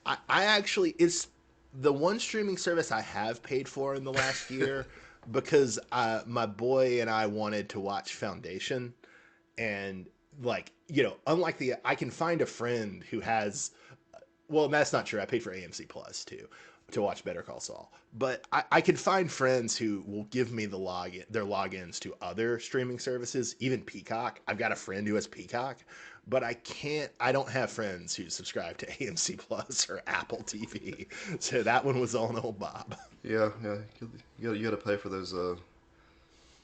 I actually it's the one streaming service I have paid for in the last year because my boy and I wanted to watch Foundation, and like unlike I can find a friend who has, well, that's not true. I paid for AMC Plus too to watch Better Call Saul, but I can find friends who will give me their logins to other streaming services, even Peacock. I've got a friend who has Peacock, but I can't. I don't have friends who subscribe to AMC Plus or Apple TV, so that one was on old Bob. Yeah. You got to pay for those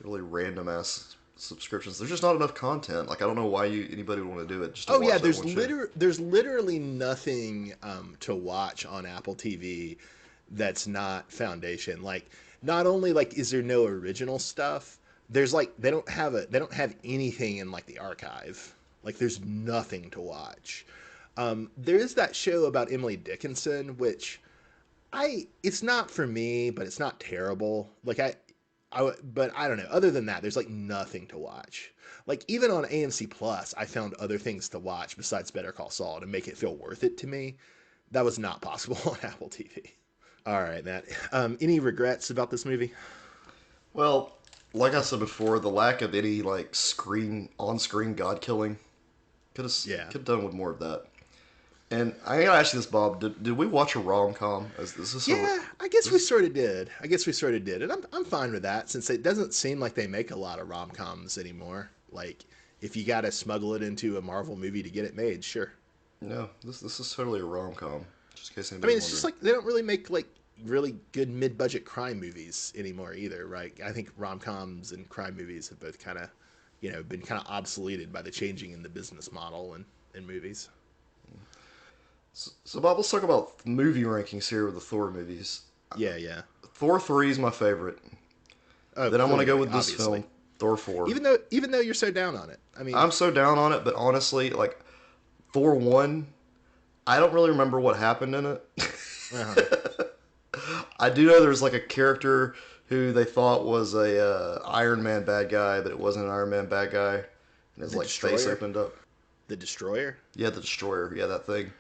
really random ass subscriptions. There's just not enough content. Like I don't know why anybody would want to do it just to Oh yeah, watch that one show. there's literally nothing to watch on Apple TV that's not Foundation. Like not only like is there no original stuff, there's like they don't have anything in like the archive. Like there's nothing to watch. There is that show about Emily Dickinson, which it's not for me, but it's not terrible. But I don't know. Other than that, there's like nothing to watch. Like even on AMC Plus, I found other things to watch besides Better Call Saul to make it feel worth it to me. That was not possible on Apple TV. All right, Matt. Any regrets about this movie? Well, like I said before, the lack of any like screen on screen god killing Yeah. could have done with more of that. And I gotta ask you this, Bob. Did we watch a rom com? Is this a Yeah, I guess we this? sort of did. And I'm fine with that since it doesn't seem like they make a lot of rom coms anymore. Like if you got to smuggle it into a Marvel movie to get it made, sure. No, this is totally a rom com. Just in case I mean, anybody's it's just wondering. like they don't really make like really good mid-budget crime movies anymore either, right? I think rom-coms and crime movies have both kind of, been kind of obsoleted by the changing in the business model and movies. So Bob, let's talk about movie rankings here with the Thor movies. Yeah. Thor 3 is my favorite. Oh, Then I'm gonna go clearly, with this obviously. film, Thor 4. Even though you're so down on it, I mean, I'm so down on it, but honestly, like Thor 1, I don't really remember what happened in it. uh I do know there's like a character who they thought was a Iron Man bad guy, but it wasn't an Iron Man bad guy, and his the like face Destroyer, opened up. the Destroyer. Yeah, the Destroyer. Yeah, that thing.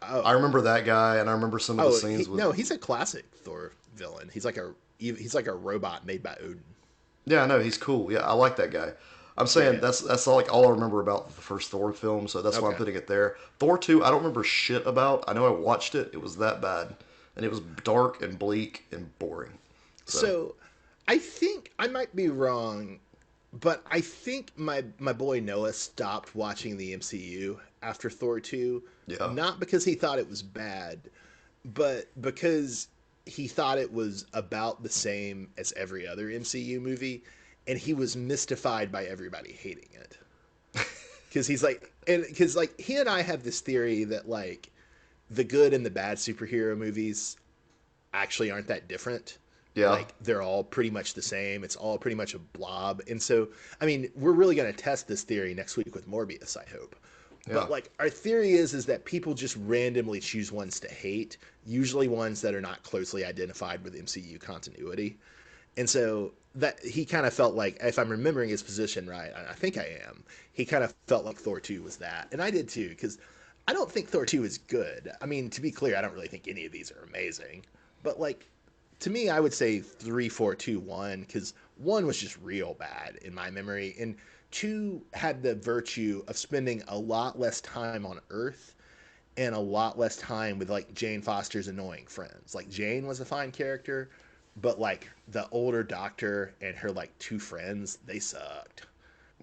Oh, I remember that guy, and I remember some of the oh, scenes with. no, he's a classic Thor villain. He's like a robot made by Odin. Yeah, I know he's cool. Yeah, I like that guy. I'm Yeah, saying yeah. that's all, like all I remember about the first Thor film, so that's why I'm Okay. putting it there. Thor 2, I don't remember shit about. I know I watched it. It was that bad, and it was dark and bleak and boring. So So, I think I might be wrong, but I think my boy Noah stopped watching the MCU after Thor 2, yeah, not because he thought it was bad, but because he thought it was about the same as every other MCU movie, and he was mystified by everybody hating it. Because he's like, and because like he and I have this theory that like the good and the bad superhero movies actually aren't that different. yeah, Like they're all pretty much the same. It's all pretty much a blob. And so, I mean, we're really going to test this theory next week with Morbius, I hope. yeah. But like our theory is that people just randomly choose ones to hate, usually ones that are not closely identified with MCU continuity. And so that he kind of felt like, if I'm remembering his position right, and I think I am, he kind of felt like Thor 2 was that. And I did too, because I don't think Thor 2 is good. I mean, to be clear, I don't really think any of these are amazing. But like, to me, I would say 3, 4, 2, 1, because 1 was just real bad in my memory. And 2 had the virtue of spending a lot less time on Earth and a lot less time with like Jane Foster's annoying friends. Like Jane was a fine character, but like the older doctor and her like two friends, they sucked.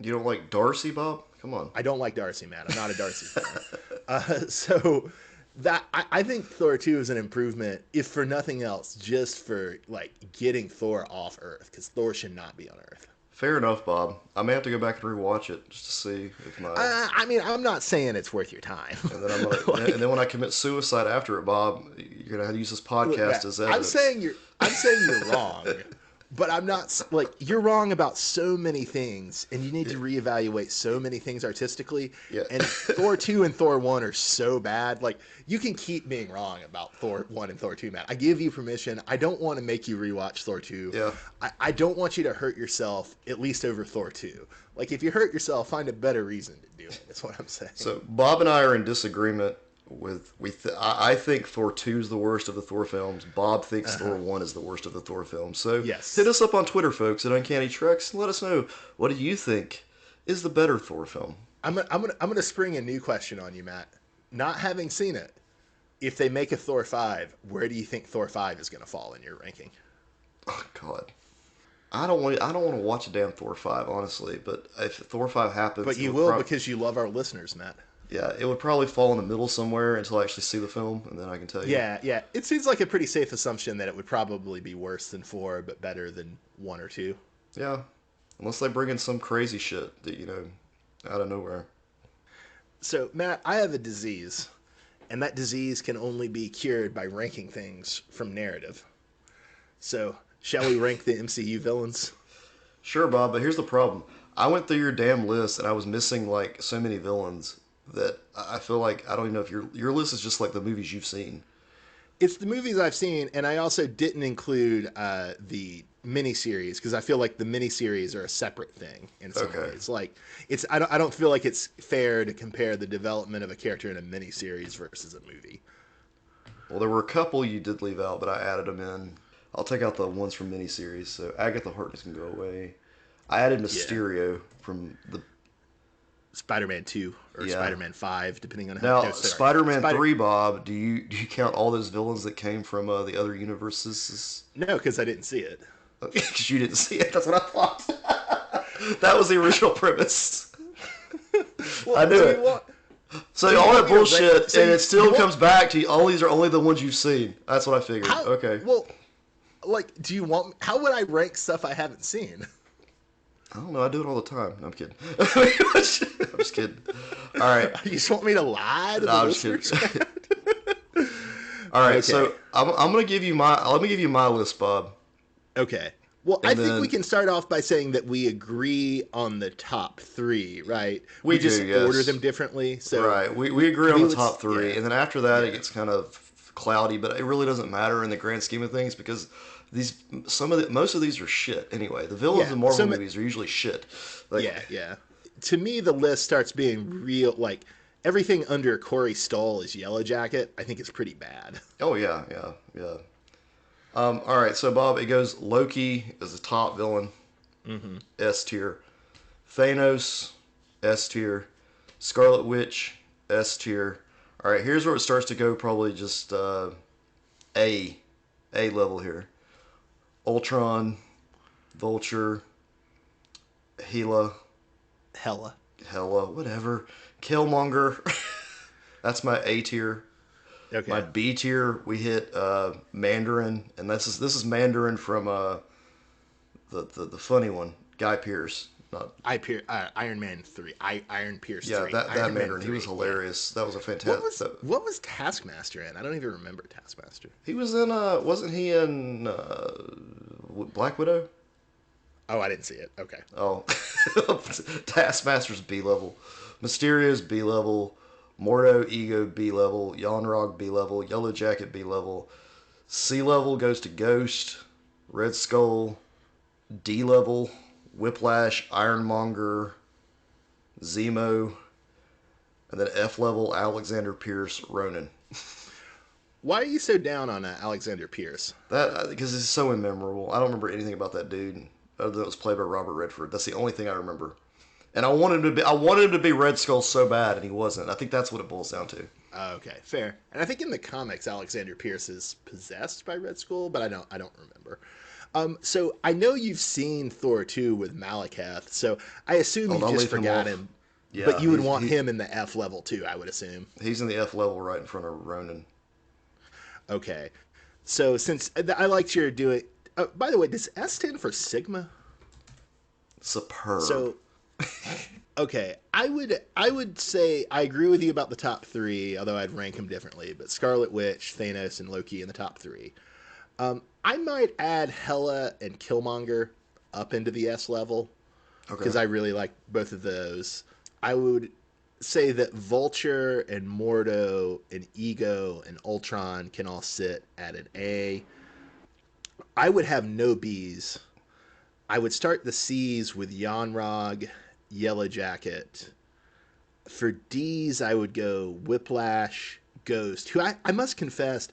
You don't like Darcy, Bob? Come on. I don't like Darcy, man. I'm not a Darcy fan. So that I think Thor 2 is an improvement, if for nothing else, just for like getting Thor off Earth, because Thor should not be on Earth. Fair enough, Bob. I may have to go back and rewatch it just to see if my. I mean, I'm not saying it's worth your time. And then I'm gonna. And Like, then when I commit suicide after it, Bob, you're gonna have to use this look, podcast Matt, as evidence. I'm saying you're wrong, but I'm not like you're wrong about so many things, and you need Yeah, to reevaluate so many things artistically. yeah, And Thor 2 and Thor 1 are so bad. Like you can keep being wrong about Thor 1 and Thor 2, Matt. I give you permission. I don't want to make you rewatch Thor 2. yeah. I don't want you to hurt yourself, at least over Thor 2. Like if you hurt yourself, find a better reason to do it. That's what I'm saying. So Bob and I are in disagreement with I think Thor 2 is the worst of the Thor films. Bob thinks Thor 1 is the worst of the Thor films. So hit Yes. us up on Twitter, folks, at Uncanny Treks, and let us know, what do you think is the better Thor film? I'm gonna spring a new question on you, Matt. Not having seen it, if they make a Thor 5, where do you think Thor 5 is gonna fall in your ranking? Oh God. I don't want to watch a damn Thor 5, honestly, but if Thor 5 happens, But you will because you love our listeners, Matt. yeah, it would probably fall in the middle somewhere until I actually see the film, and then I can tell you. Yeah, yeah. It seems like a pretty safe assumption that it would probably be worse than 4, but better than 1 or 2. Yeah. Unless they bring in some crazy shit that, out of nowhere. So, Matt, I have a disease, and that disease can only be cured by ranking things from narrative. So, shall we rank the MCU villains? Sure, Bob, but here's the problem. I went through your damn list and I was missing like so many villains that I feel like I don't even know if your list is just like the movies you've seen. It's the movies I've seen, and I also didn't include the miniseries because I feel like the miniseries are a separate thing in some Okay. ways. Like I don't feel like it's fair to compare the development of a character in a miniseries versus a movie. Well, there were a couple you did leave out, but I added them in. I'll take out the ones from miniseries. So Agatha Harkness can go away. I added Yeah, Mysterio from the. Spider-Man 2 or Yeah. Spider-Man 5, depending on how. Now, No, sorry, Spider-Man 3, Bob, do you count all those villains that came from the other universes? No, because I didn't see it. Because you didn't see it. That's what I thought. That was the original premise. Well, I knew do it. you want? So do you all want that me to rank- bullshit, so and you it still want- comes back to all these are only the ones you've seen. That's what I figured. How? Okay. Well, like, do you want? How would I rank stuff I haven't seen? I don't know. I do it all the time. No, I'm kidding. I'm just kidding. All right. You just want me to lie to No, the I'm just listeners? kidding. All right. Okay. So I'm gonna give you my. Let me give you my list, Bob. Okay. Well, I And think we then can start off by saying that we agree on the top 3, right? we just do, yes. order them differently. So Right. We agree on we the would top three, yeah. and then after that it Yeah. gets kind of cloudy, but it really doesn't matter in the grand scheme of things because most of these are shit anyway. The villains Yeah, in Marvel some- movies are usually shit. Like, Yeah, yeah. To me, the list starts being real. Like everything under Corey Stoll is Yellow Jacket. I think it's pretty bad. Oh yeah, yeah, yeah. All right, so Bob, it goes Loki is the top villain, Hmm. S tier. Thanos, S tier. Scarlet Witch, S tier. All right, here's where it starts to go. Probably just A, A level here. Ultron, Vulture, Hela, Hella. Hela, whatever. Killmonger. That's my A tier. My Okay. B tier, we hit Mandarin, and this is Mandarin from the funny one, Guy Pearce. Not Iron Man 3. Iron Pierce yeah, 3. that Iron Man Mandarin. He was 3. Yeah. hilarious. That was a What fantastic. was what was Taskmaster in? I don't even remember Taskmaster. He was in. Wasn't he in Black Widow? Oh, I didn't see it. Okay. Oh, Taskmaster's B level, Mysterio's B level, Mordo Ego B level, Yonrog B level, Yellow Jacket B level, C level goes to Ghost, Red Skull, D level, Whiplash, Ironmonger, Zemo, and then F level Alexander Pierce, Ronan. Why are you so down on Alexander Pierce? That because it's so immemorable. I don't remember anything about that dude other than it was played by Robert Redford. That's the only thing I remember. And I wanted him to be Red Skull so bad, and he wasn't. I think that's what it boils down to. Okay, fair. And I think in the comics, Alexander Pierce is possessed by Red Skull, but I don't remember. So I know you've seen Thor 2 with Malekith, so I assume Oh, you don't just leave him forgot off. him. But Yeah, you would want him in the F level too, I would assume. he's in the F level right in front of Ronan. Okay. So since I liked your doing. By the way, does S stand for Sigma? Superb. So okay, I would say I agree with you about the top three, although I'd rank them differently. But Scarlet Witch, Thanos, and Loki in the top three. I might add Hela and Killmonger up into the S level Okay. because I really like both of those. I would say that Vulture and Mordo and Ego and Ultron can all sit at an A. I would have no Bs. I would start the C's with Yanrog, Yellow Jacket. For D's, I would go Whiplash, Ghost, who I must confess,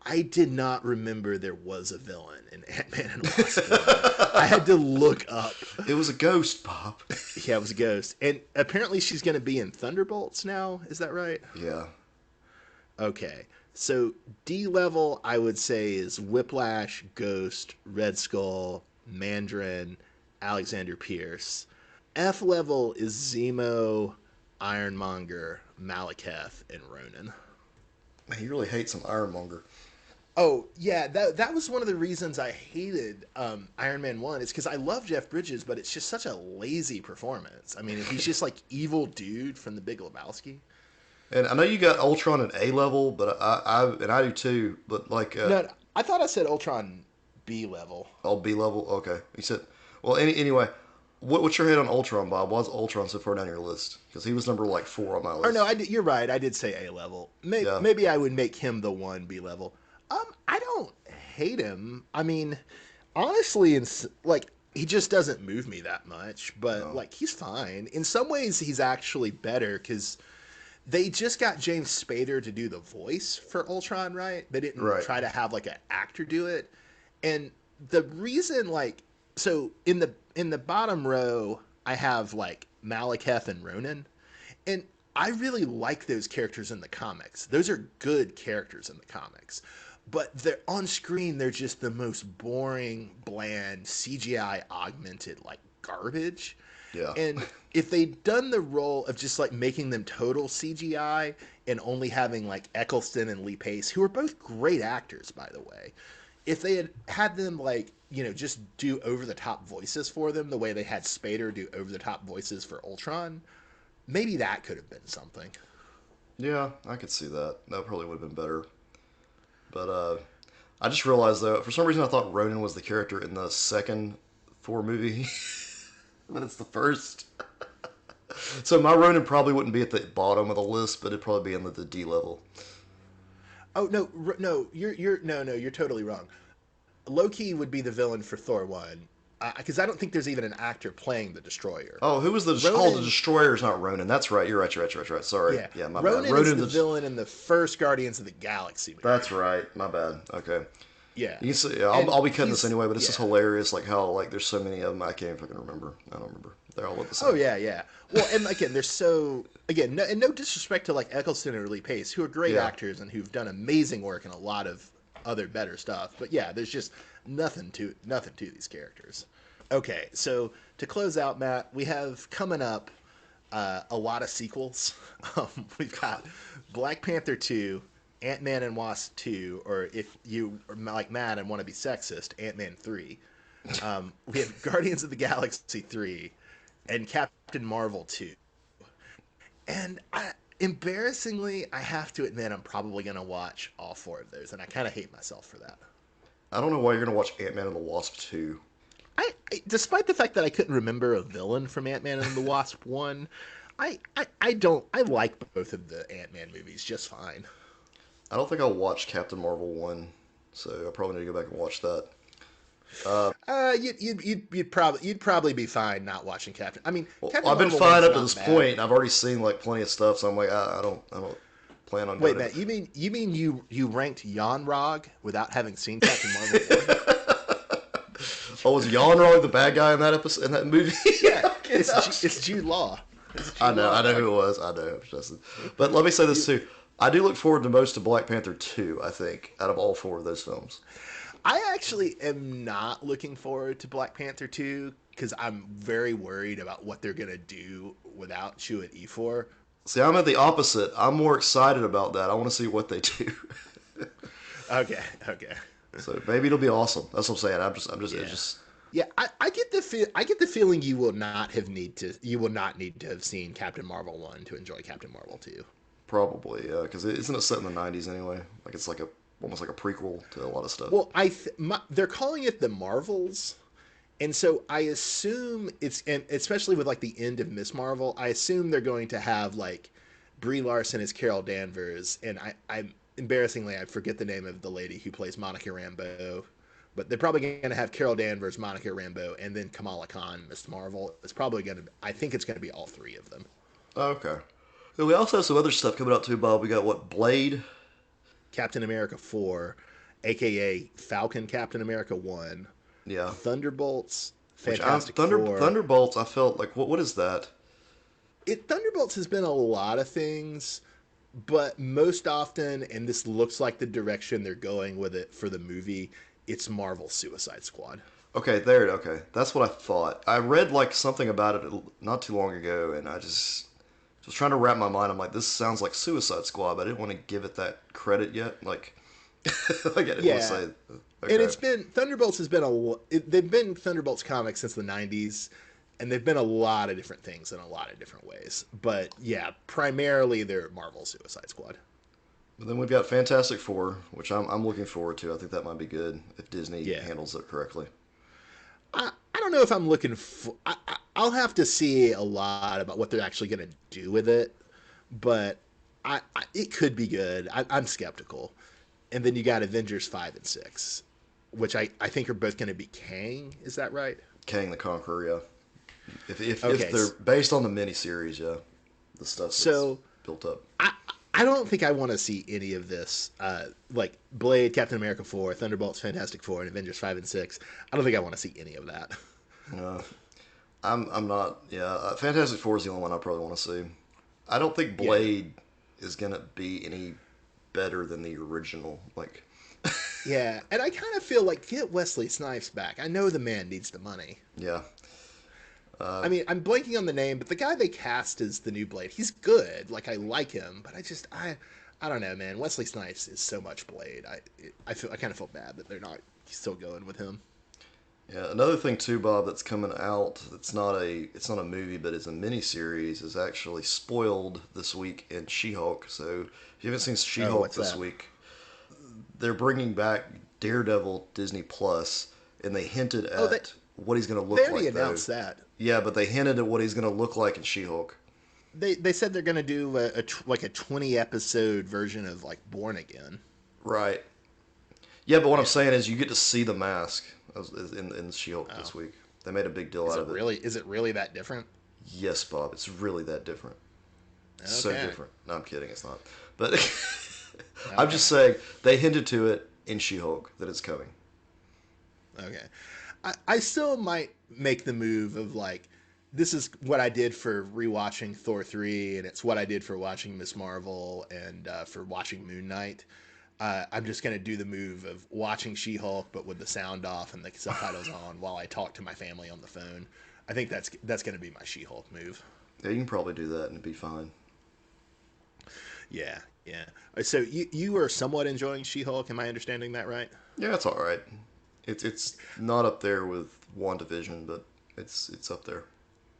I did not remember there was a villain in Ant-Man and Wasp 1. I had to look up. It was a ghost, Bob. Yeah, it was a ghost. And apparently she's going to be in Thunderbolts now. Is that right? Yeah. Okay. So D level, I would say, is Whiplash, Ghost, Red Skull, Mandarin, Alexander Pierce. F level is Zemo, Ironmonger, Malekith, and Ronan. Man, you really hate some Ironmonger. Oh yeah, that was one of the reasons I hated Iron Man 1. It's because I love Jeff Bridges, but it's just such a lazy performance. I mean, he's just like evil dude from The Big Lebowski. And I know you got Ultron at A level, but I do too. But like, No, I thought I said Ultron B level. all B level. Okay, you said. Well, anyway, what's your head on Ultron, Bob? Why's Ultron so far down your list? Because he was number like 4 on my Or no, list. you're right. I did say A level. Yeah. Maybe I would make him the one B level. I don't hate him. I mean, honestly, like he just doesn't move me that much. But No. like he's fine. In some ways, he's actually better because they just got James Spader to do the voice for Ultron, right? They didn't Right. try to have like an actor do it. And the reason, like, so in the bottom row, I have like Malekith and Ronan, and I really like those characters in the comics. Those are good characters in the comics. But they're on screen, they're just the most boring, bland, CGI augmented like garbage. Yeah. And if they'd done the role of just like making them total CGI and only having like Eccleston and Lee Pace, who are both great actors, by the way, if they had them like, just do over the top voices for them the way they had Spader do over the top voices for Ultron, maybe that could have been something. Yeah, I could see that. That probably would have been better. But I just realized though, for some reason I thought Ronan was the character in the second Thor movie, but it's the first. So my Ronan probably wouldn't be at the bottom of the list, but it'd probably be in the D level. Oh no, no, you're no, you're totally wrong. Loki would be the villain for Thor 1. because I don't think there's even an actor playing the Destroyer. Oh, who was the the Ronan, Destroyer is not Ronan. That's right. You're right. You're right. You're right. You're right. Sorry. yeah, Yeah, my bad. Ronan is Ronan the the. villain in the first Guardians of the Galaxy That's movie. right. My bad. Okay. Yeah, You can see, yeah, and I'll be cutting this he's anyway, but it's just yeah. hilarious. Like how like there's so many of them. I can't even fucking remember. I don't remember. They all look the Oh same. yeah, yeah. Well, and again, they're so again, no, and no disrespect to like Eccleston and Lee Pace, who are great Yeah. actors and who've done amazing work in a lot of other better stuff. But yeah, there's just nothing to these characters. Okay, so to close out, Matt, we have coming up a lot of sequels. We've got Black Panther 2, Ant-Man and Wasp 2, or if you are like Matt and want to be sexist, Ant-Man 3. We have Guardians of the Galaxy 3 and Captain Marvel 2. And embarrassingly, I have to admit I'm probably going to watch all four of those, and I kind of hate myself for that. I don't know why you're gonna watch Ant Man and the Wasp 2. Despite the fact that I couldn't remember a villain from Ant-Man and the Wasp 1, I don't I like both of the Ant-Man movies just fine. I don't think I'll watch Captain Marvel 1, so I probably need to go back and watch that. Uh, You'd probably be fine not watching Captain. I mean, well, Captain I've been Marvel fine one's up to not this bad. point, and I've already seen like plenty of stuff, so I'm like, I don't plan on Wait, going Matt, to. you ranked Jan Rog without having seen Captain Marvel 1? Oh, was Yonrog the bad guy in that episode in that movie? Yeah, You know? it's Jude Law. It's I Jude know, I Law. know Like who it was. I know, I'm just, but let me say this you, too. I do look forward the most to Black Panther 2, I think, out of all four of those films. I actually am not looking forward to Black Panther 2 because I'm very worried about what they're gonna do without Chewett E4. See, I'm at the opposite. I'm more excited about that. I want to see what they do. Okay, okay, So maybe it'll be awesome. That's what I'm saying. It's yeah, just yeah. I get the feeling you will not need to have seen Captain Marvel 1 to enjoy Captain Marvel 2. probably, yeah, because isn't it set in the '90s anyway? Like it's like a almost like a prequel to a lot of stuff. Well, they're calling it the Marvels, and so I assume and especially with like the end of Miss Marvel, I assume they're going to have like Brie Larson as Carol Danvers, and I'm embarrassingly I forget the name of the lady who plays Monica Rambeau, but they're probably going to have Carol Danvers, Monica Rambeau, and then Kamala Khan, Miss Marvel. It's probably going to. I think it's going to be all three of them. Okay. So we also have some other stuff coming up too, Bob. We got what Blade? Captain America 4, aka Falcon Captain America 1, Yeah. Thunderbolts, Which Fantastic Four. Thunderbolts. I felt like what is that? Thunderbolts has been a lot of things, but most often, and this looks like the direction they're going with it for the movie, it's Marvel Suicide Squad. Okay, there. Okay, that's what I thought. I read like something about it not too long ago, and I just trying to wrap my mind. I'm like, this sounds like Suicide Squad, but I didn't want to give it that credit yet. Like, like I didn't want to Yeah, say. and Okay, it's been Thunderbolts has been they've been Thunderbolts comics since the '90s, and they've been a lot of different things in a lot of different ways. But yeah, primarily they're Marvel Suicide Squad. but then we've got Fantastic Four, which I'm looking forward to. I think that might be good if Disney Yeah, handles it correctly. I don't know if I'm looking for. I'll have to see a lot about what they're actually going to do with it, but it could be good. I'm skeptical. And then you got Avengers 5 and 6, which I think are both going to be Kang. Is that right? Kang the Conqueror, yeah. If Okay, they're based on the miniseries, yeah, the stuff that's so built up. I I don't think I want to see any of this. Like Blade, Captain America 4, Thunderbolts, Fantastic Four, and Avengers 5 and 6. I don't think I want to see any of that. No, I'm not. Yeah, Fantastic Four is the only one I probably want to see. I don't think Yeah. Blade is gonna be any better than the original. Like, Yeah, and I kind of feel like get Wesley Snipes back. I know the man needs the money. yeah, I mean, I'm blanking on the name, but the guy they cast as the new Blade, he's good. Like I like him, but I don't know, man. Wesley Snipes is so much Blade. I kind of feel bad that they're not still going with him. yeah. Another thing too, Bob, that's coming out. It's not a movie, but it's a mini series. Is actually spoiled this week in She-Hulk. So if you haven't seen Oh, She-Hulk what's this that? week, they're bringing back Daredevil Disney Plus, and they hinted Oh, at what he's going to they look already like though. announced that. Yeah, but they hinted at what he's going to look like in She-Hulk. They said they're gonna do like a 20 episode version of like Born Again. Right. Yeah, but what I'm Yeah. saying is you get to see the mask in She-Hulk Oh. this week. They made a big deal out of it. Is it really that different? Yes, Bob, it's really that different. So Okay. different. No, I'm kidding. It's not. But I'm just Okay. saying they hinted to it in She-Hulk that it's coming. Okay. I still might make the move of like, this is what I did for rewatching Thor 3, and it's what I did for watching Miss Marvel and for watching Moon Knight. I'm just going to do the move of watching She Hulk, but with the sound off and the subtitles on while I talk to my family on the phone. I think that's going to be my She Hulk move. Yeah, you can probably do that and it'd be fine. Yeah, yeah. So you are somewhat enjoying She Hulk. Am I understanding that right? Yeah, it's all right. It's not up there with WandaVision, but it's up there.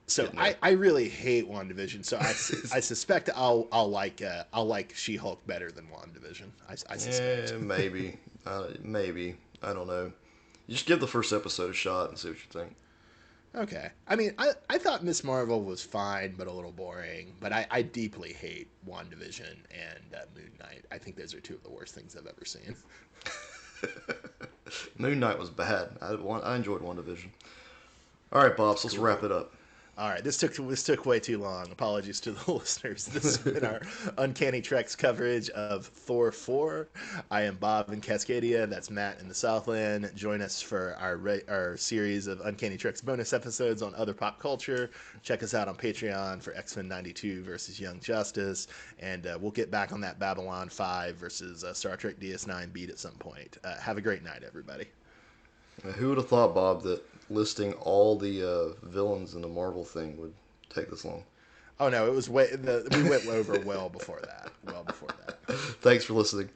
It's So getting there. I really hate WandaVision. So I suspect I'll like She Hulk better than WandaVision. I suspect. Yeah, maybe. Maybe. I don't know. You just give the first episode a shot and see what you think. Okay. I mean, I thought Miss Marvel was fine, but a little boring. But I deeply hate WandaVision and Moon Knight. I think those are two of the worst things I've ever seen. Moon Knight was bad. I enjoyed WandaVision. All right, Bob, so let's wrap Cool. it up. All right, this took way too long. Apologies to the listeners. This has been our Uncanny Treks coverage of Thor 4. I am Bob in Cascadia. That's Matt in the Southland. Join us for our series of Uncanny Treks bonus episodes on other pop culture. Check us out on Patreon for X-Men 92 versus Young Justice, and we'll get back on that Babylon 5 versus Star Trek DS9 beat at some point. Have a great night, everybody. Who would have thought, Bob, that listing all the villains in the Marvel thing would take this long? Oh no, it was we went over well before that. Well before that. Thanks for listening.